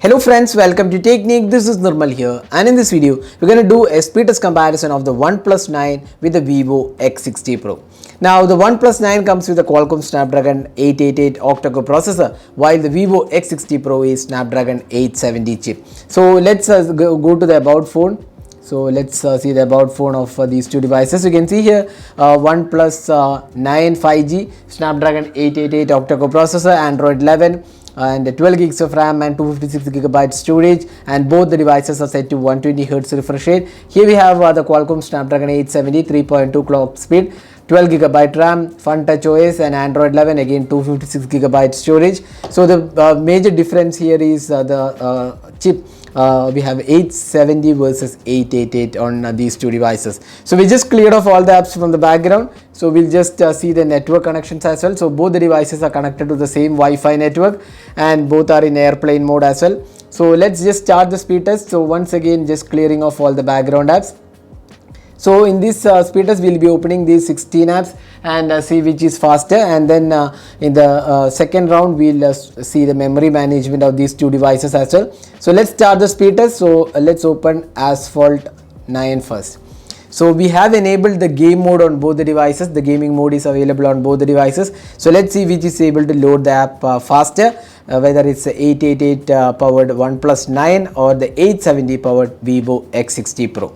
Hello friends, welcome to Technique. This is Nirmal here, and in this video we're going to do a speed test comparison of the OnePlus 9 with the Vivo X60 Pro. Now the OnePlus 9 comes with a Qualcomm Snapdragon 888 octa-core processor, while the Vivo X60 Pro is Snapdragon 870 chip. So let's go to the about phone. So let's see the about phone of these two devices. You can see here OnePlus 9 5G Snapdragon 888 octa-core processor, Android 11 and 12 gigs of RAM and 256 gigabyte storage, and both the devices are set to 120 Hz refresh rate. Here we have the Qualcomm Snapdragon 870 3.2 clock speed, 12 gigabyte RAM, Fun Touch OS and Android 11, again 256 gigabyte storage. So the major difference here is the chip. We have 870 versus 888 on these two devices. So we just cleared off all the apps from the background. So we'll just see the network connections as well. So both the devices are connected to the same Wi-Fi network and both are in airplane mode as well. So let's just start the speed test. So once again, just clearing off all the background apps. So in this speed test, we'll be opening these 16 apps and see which is faster, and then in the second round we'll see the memory management of these two devices as well. So let's start the speed test. So let's open Asphalt 9 first. So we have enabled the game mode on both the devices. The gaming mode is available on both the devices. So let's see which is able to load the app faster, whether it's the 888 powered OnePlus 9 or the 870 powered Vivo X60 Pro.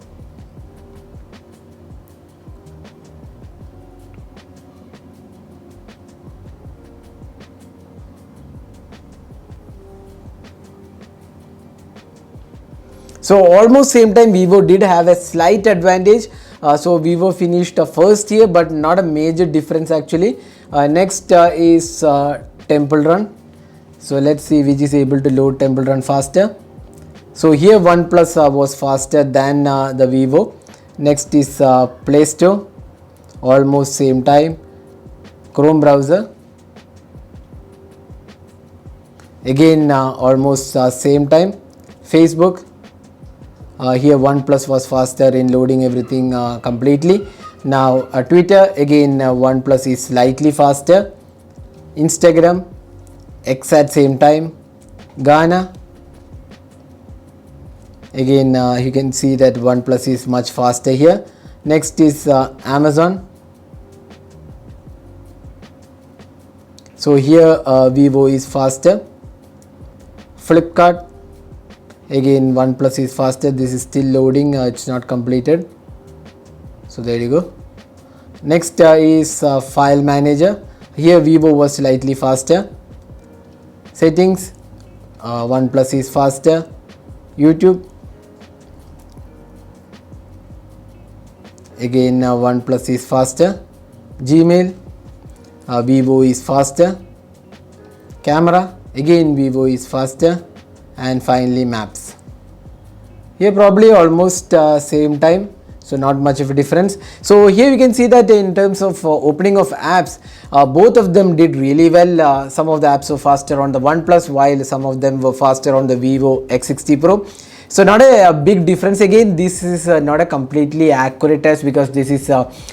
So almost same time Vivo did have a slight advantage. So Vivo finished first here, but not a major difference actually. Next is Temple Run. So let's see which is able to load Temple Run faster. So here OnePlus was faster than the Vivo. Next is Play Store, almost same time. Chrome browser, again almost same time. Facebook. Here OnePlus was faster in loading everything completely. Now Twitter, again OnePlus is slightly faster. Instagram, X at same time. Gaana, again you can see that OnePlus is much faster here. Next is Amazon. So here Vivo is faster. Flipkart, again OnePlus is faster. This is still loading, it's not completed. So there you go. Next is File Manager. Here Vivo was slightly faster. Settings, OnePlus is faster. YouTube, again OnePlus is faster. Gmail, Vivo is faster. Camera, again Vivo is faster. And finally Maps. Here probably almost same time, so not much of a difference. So here you can see that in terms of opening of apps, both of them did really well. Some of the apps were faster on the OnePlus, while some of them were faster on the Vivo X60 Pro. So not a big difference. Again, this is not a completely accurate test because this is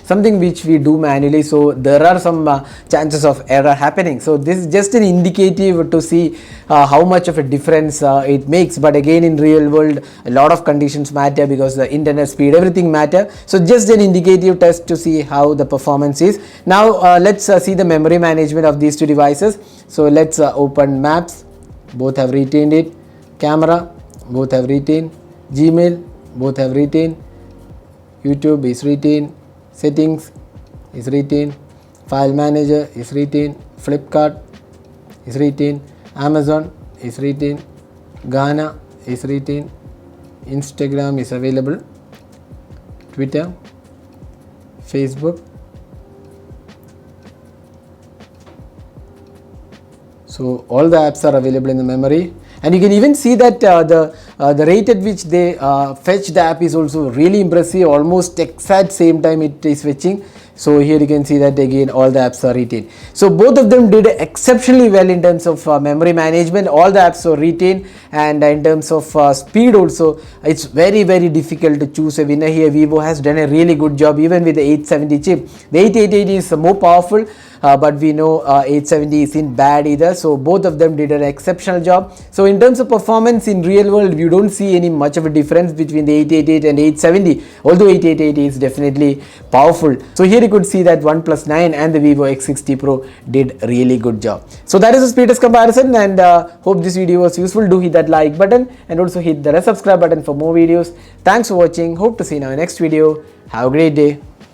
something which we do manually, so there are some chances of error happening. So this is just an indicative to see how much of a difference it makes. But again, in real world a lot of conditions matter because the internet speed, everything matter. So just an indicative test to see how the performance is. Now let's see the memory management of these two devices. So let's open Maps, both have retained it. Camera, both have retained. Gmail, both have retained. YouTube is retained. Settings is retained. File Manager is retained. Flipkart is retained. Amazon is retained. Gaana is retained. Instagram is available. Twitter, Facebook. So all the apps are available in the memory. And you can even see that the rate at which they fetch the app is also really impressive. Almost exact same time it is fetching. So here you can see that again all the apps are retained. So both of them did exceptionally well in terms of memory management. All the apps are retained, and in terms of speed also, it's very difficult to choose a winner here. Vivo has done a really good job even with the 870 chip. The 888 is more powerful, but we know 870 isn't bad either. So both of them did an exceptional job. So in terms of performance in real world, you don't see any much of a difference between the 888 and 870, although 888 is definitely powerful. So here you could see that OnePlus 9 and the Vivo X60 Pro did a really good job. So that is a speed test comparison, and hope this video was useful. Do hit that like button and also hit the subscribe button for more videos. Thanks for watching. Hope to see you in our next video. Have a great day.